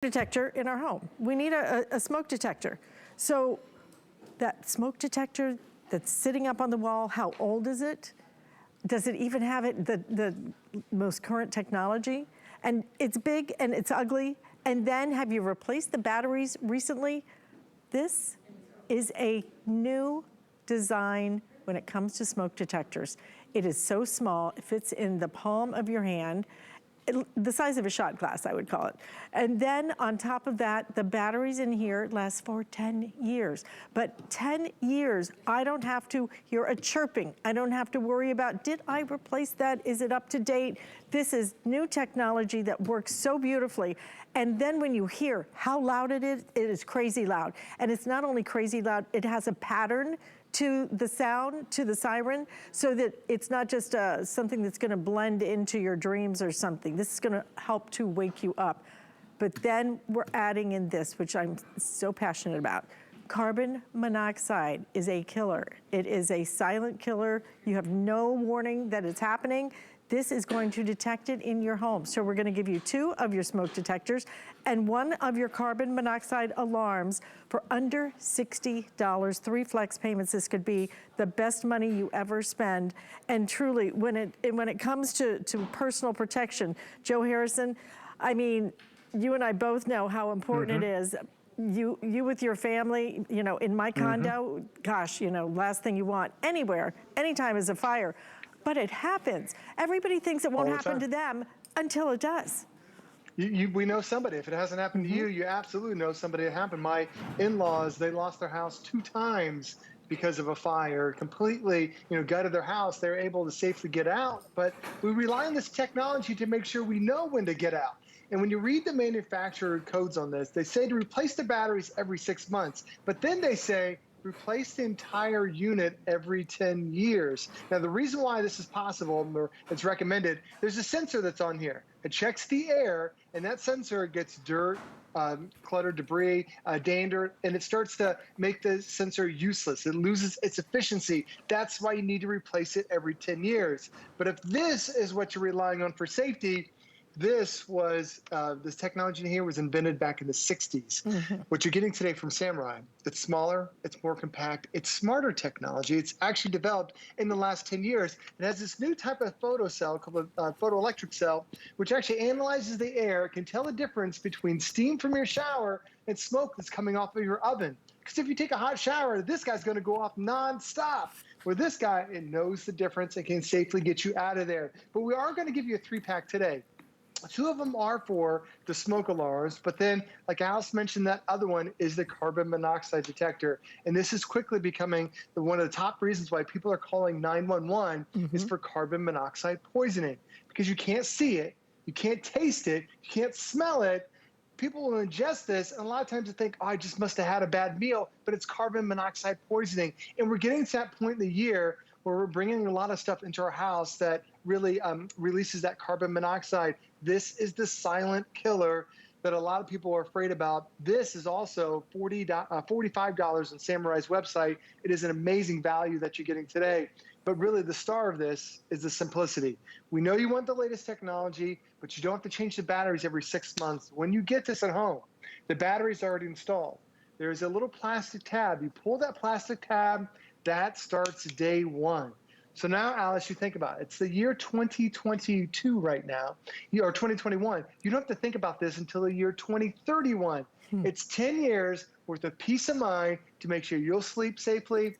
detector in our home. We need a smoke detector. So that smoke detector that's sitting up on the wall, how old is it? Does it even have the most current technology? And it's big and it's ugly. And then have you replaced the batteries recently? This is a new design when it comes to smoke detectors. It is so small, it fits in the palm of your hand, the size of a shot glass, I would call it. And then on top of that, the batteries in here last for 10 years. But 10 years, I don't have to hear a chirping. I don't have to worry about, did I replace that? Is it up to date? This is new technology that works so beautifully. And then when you hear how loud it is crazy loud. And it's not only crazy loud, it has a pattern to the sound, to the siren, so that it's not just something that's gonna blend into your dreams or something. This is gonna help to wake you up. But then we're adding in this, which I'm so passionate about. Carbon monoxide is a killer. It is a silent killer. You have no warning that it's happening. This is going to detect it in your home. So we're gonna give you 2 of your smoke detectors and 1 of your carbon monoxide alarms for under $60. 3 flex payments. This could be the best money you ever spend. And truly, when it comes to personal protection, Joe Harrison, I mean, you and I both know how important it is. You with your family, you know, in my condo, gosh, you know, last thing you want anywhere, anytime is a fire. But it happens. Everybody thinks it won't happen to them until it does. We know somebody. If it hasn't happened to you, you absolutely know somebody it happened. My in-laws, they lost their house 2 times because of a fire, completely, gutted their house. They're able to safely get out, but we rely on this technology to make sure we know when to get out. And when you read the manufacturer codes on this, they say to replace the batteries every 6 months, but then they say replace the entire unit every 10 years. Now, the reason why this is possible, or it's recommended, there's a sensor that's on here. It checks the air, and that sensor gets dirt, clutter, debris, dander, and it starts to make the sensor useless. It loses its efficiency. That's why you need to replace it every 10 years. But if this is what you're relying on for safety, this technology in here was invented back in the 60s. What you're getting today from Samurai, it's smaller, it's more compact, it's smarter technology. It's actually developed in the last 10 years. It has this new type of photo cell called a photoelectric cell, which actually analyzes the air, can tell the difference between steam from your shower and smoke that's coming off of your oven. Because if you take a hot shower, this guy's gonna go off nonstop. Where this guy, it knows the difference and can safely get you out of there. But we are gonna give you a 3-pack today. 2 of them are for the smoke alarms, but then, like Alice mentioned, that other one is the carbon monoxide detector. And this is quickly becoming one of the top reasons why people are calling 911 is for carbon monoxide poisoning. Because you can't see it, you can't taste it, you can't smell it. People will ingest this, and a lot of times they think, oh, I just must have had a bad meal, but it's carbon monoxide poisoning. And we're getting to that point in the year where we're bringing a lot of stuff into our house that really releases that carbon monoxide. This is the silent killer that a lot of people are afraid about. This is also $45 on Samurai's website. It is an amazing value that you're getting today. But really the star of this is the simplicity. We know you want the latest technology, but you don't have to change the batteries every 6 months. When you get this at home, the battery's already installed. There's a little plastic tab. You pull that plastic tab, that starts day 1. So now, Alice, you think about it. It's the year 2022 right now, or 2021. You don't have to think about this until the year 2031. It's 10 years worth of peace of mind to make sure you'll sleep safely,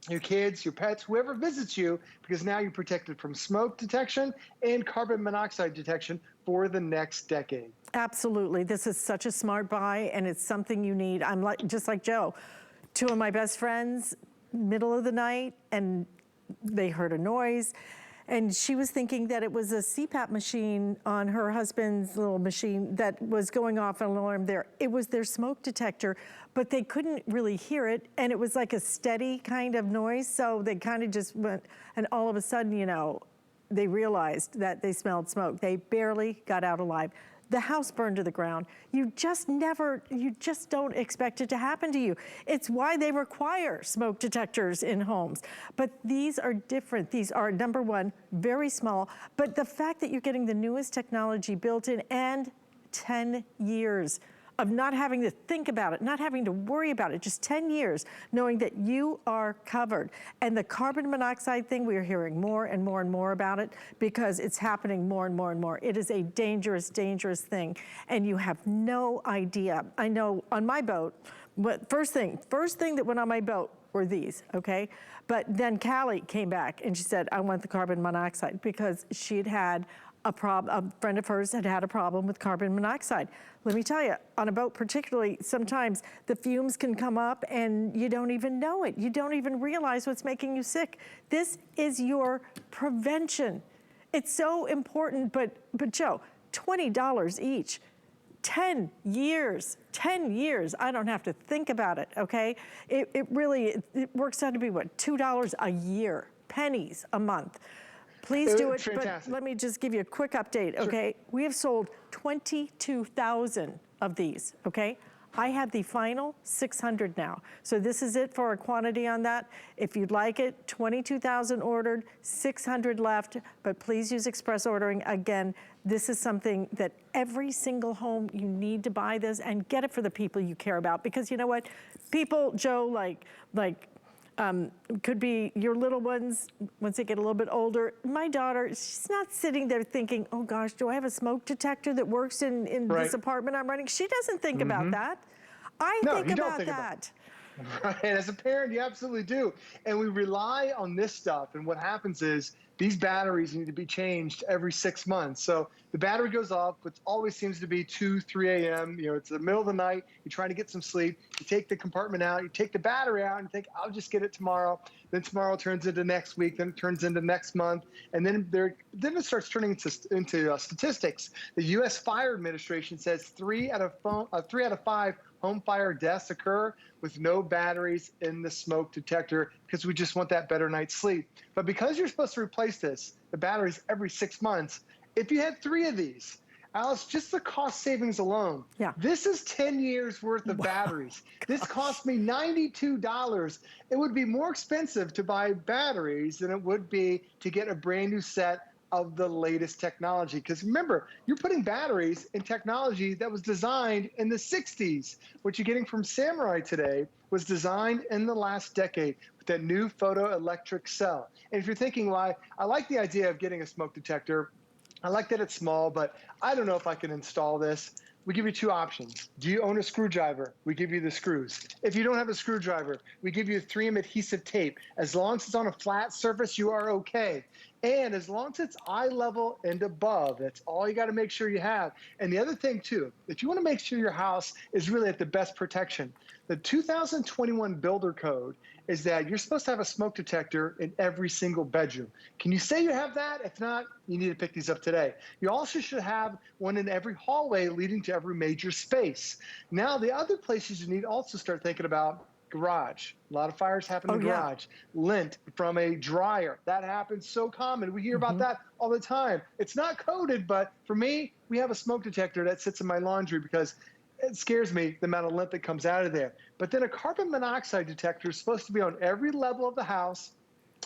your kids, your pets, whoever visits you, because now you're protected from smoke detection and carbon monoxide detection for the next decade. Absolutely. This is such a smart buy, and it's something you need. I'm just like Joe. 2 of my best friends, middle of the night, and they heard a noise, and she was thinking that it was a CPAP machine on her husband's little machine that was going off an alarm there. It was their smoke detector, but they couldn't really hear it, and it was like a steady kind of noise, so they kind of just went, and all of a sudden, they realized that they smelled smoke. They barely got out alive. The house burned to the ground. You just don't expect it to happen to you. It's why they require smoke detectors in homes. But these are different. These are, number 1, very small, but the fact that you're getting the newest technology built in and 10 years of not having to think about it, not having to worry about it, just 10 years knowing that you are covered. And the carbon monoxide thing, we're hearing more and more and more about it because it's happening more and more and more. It is a dangerous, dangerous thing, and you have no idea. I know on my boat, first thing that went on my boat were these, okay? But then Callie came back and she said, I want the carbon monoxide, because she'd had a friend of hers had had a problem with carbon monoxide. Let me tell you, on a boat particularly, sometimes the fumes can come up and you don't even know it. You don't even realize what's making you sick. This is your prevention. It's so important, but Joe, $20 each. 10 years, I don't have to think about it, okay? It really works out to be what, $2 a year, pennies a month. Please do it, Fantastic. but let me just give you a quick update, okay? Sure. We have sold 22,000 of these, okay? I have the final 600 now. So this is it for a quantity on that. If you'd like it, 22,000 ordered, 600 left, but please use express ordering. Again, this is something that every single home, you need to buy this and get it for the people you care about. Because you know what? People, Joe, could be your little ones once they get a little bit older. My daughter, she's not sitting there thinking, oh gosh, do I have a smoke detector that works in this apartment I'm renting? She doesn't think about that. I think about that. Right, as a parent, you absolutely do. And we rely on this stuff. And what happens is these batteries need to be changed every 6 months. So the battery goes off, it always seems to be 2, 3 a.m. You know, it's the middle of the night. You're trying to get some sleep. You take the compartment out. You take the battery out and think, I'll just get it tomorrow. Then tomorrow turns into next week. Then it turns into next month. And then it starts turning into statistics. The U.S. Fire Administration says 3 out of 5 home fire deaths occur with no batteries in the smoke detector because we just want that better night's sleep. But because you're supposed to replace the batteries every 6 months, if you had 3 of these, Alice, just the cost savings alone, this is 10 years worth of batteries. This cost me $92. It would be more expensive to buy batteries than it would be to get a brand new set of the latest technology. Because remember, you're putting batteries in technology that was designed in the 60s. What you're getting from Samurai today was designed in the last decade with that new photoelectric cell. And if you're thinking, well, I like the idea of getting a smoke detector, I like that it's small, but I don't know if I can install this. We give you 2 options. Do you own a screwdriver? We give you the screws. If you don't have a screwdriver, we give you 3M adhesive tape. As long as it's on a flat surface, you are okay. And as long as it's eye level and above, that's all you got to make sure you have. And the other thing, too, if you want to make sure your house is really at the best protection, the 2021 Builder Code is that you're supposed to have a smoke detector in every single bedroom. Can you say you have that? If not, you need to pick these up today. You also should have one in every hallway leading to every major space. Now, the other places you need to also start thinking about: garage. A lot of fires happen in the garage. Lint from a dryer. That happens so common. We hear about that all the time. It's not coded, but for me, we have a smoke detector that sits in my laundry because it scares me, the amount of lint that comes out of there. But then a carbon monoxide detector is supposed to be on every level of the house,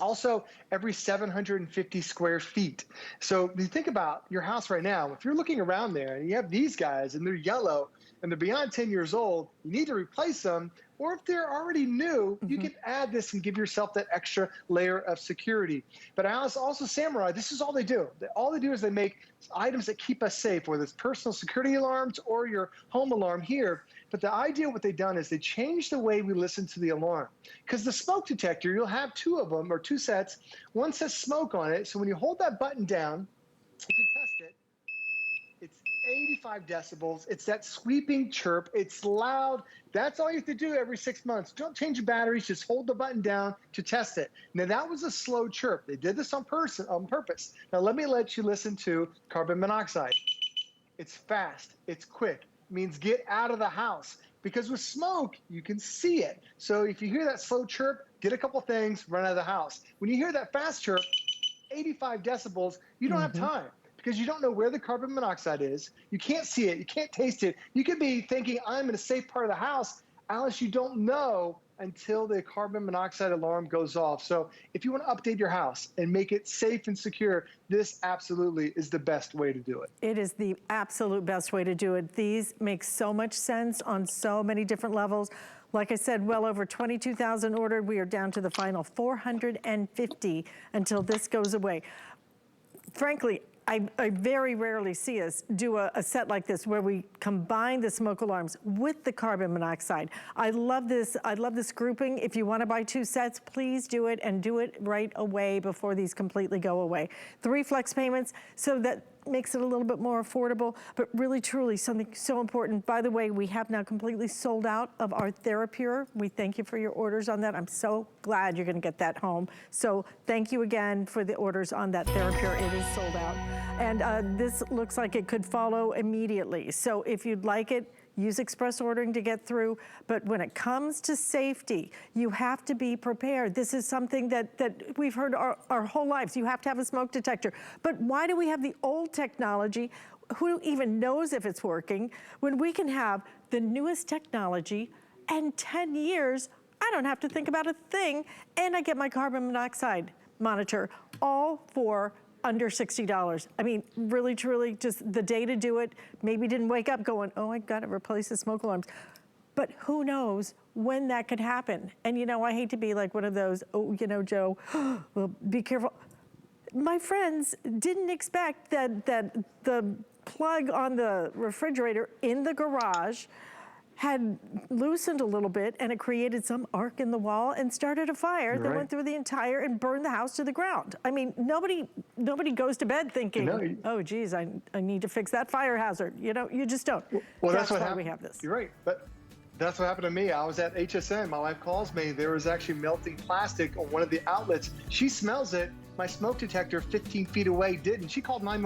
also every 750 square feet. So you think about your house right now. If you're looking around there and you have these guys and they're yellow and they're beyond 10 years old, you need to replace them. Or if they're already new, you can add this and give yourself that extra layer of security. But Alice, also Samurai, this is all they do. All they do is they make items that keep us safe, whether it's personal security alarms or your home alarm here. But the idea, what they've done is they changed the way we listen to the alarm. Because the smoke detector, you'll have 2 of them, or 2 sets. One says smoke on it. So when you hold that button down, you can test it. It's 85 decibels. It's that sweeping chirp. It's loud. That's all you have to do every 6 months. Don't change your batteries. Just hold the button down to test it. Now, that was a slow chirp. They did this on purpose. Now, let you listen to carbon monoxide. It's fast. It's quick. It means get out of the house. Because with smoke, you can see it. So if you hear that slow chirp, get a couple things, run out of the house. When you hear that fast chirp, 85 decibels, you don't have time. Because you don't know where the carbon monoxide is. You can't see it. You can't taste it. You could be thinking, I'm in a safe part of the house. Alice, you don't know until the carbon monoxide alarm goes off. So if you want to update your house and make it safe and secure, this absolutely is the best way to do it. It is the absolute best way to do it. These make so much sense on so many different levels. Like I said, well over 22,000 ordered. We are down to the final 450 until this goes away. Frankly, I very rarely see us do a set like this where we combine the smoke alarms with the carbon monoxide. I love this grouping. If you want to buy 2 sets, please do it, and do it right away before these completely go away. 3 flex payments, so that makes it a little bit more affordable, but really truly something so important. By the way, we have now completely sold out of our TheraPure. We thank you for your orders on that. I'm so glad you're gonna get that home. So thank you again for the orders on that TheraPure. It is sold out. And this looks like it could follow immediately. So if you'd like it, use express ordering to get through. But when it comes to safety, you have to be prepared. This is something that we've heard our whole lives. You have to have a smoke detector. But why do we have the old technology? Who even knows if it's working? When we can have the newest technology, and 10 years, I don't have to think about a thing, and I get my carbon monoxide monitor, all for under $60. I mean, really, truly, just the day to do it. Maybe didn't wake up going, oh, I gotta replace the smoke alarms. But who knows when that could happen? And you know, I hate to be like one of those, oh, you know, Joe, well, be careful. My friends didn't expect that the plug on the refrigerator in the garage had loosened a little bit, and it created some arc in the wall and started a fire that went through the entire and burned the house to the ground. I mean, nobody goes to bed thinking, oh geez, I need to fix that fire hazard. You know, you just don't. Well, that's why what we have this. You're right, but that's what happened to me. I was at HSN. My wife calls me. There was actually melting plastic on one of the outlets. She smells it. My smoke detector 15 feet away didn't. She called 911.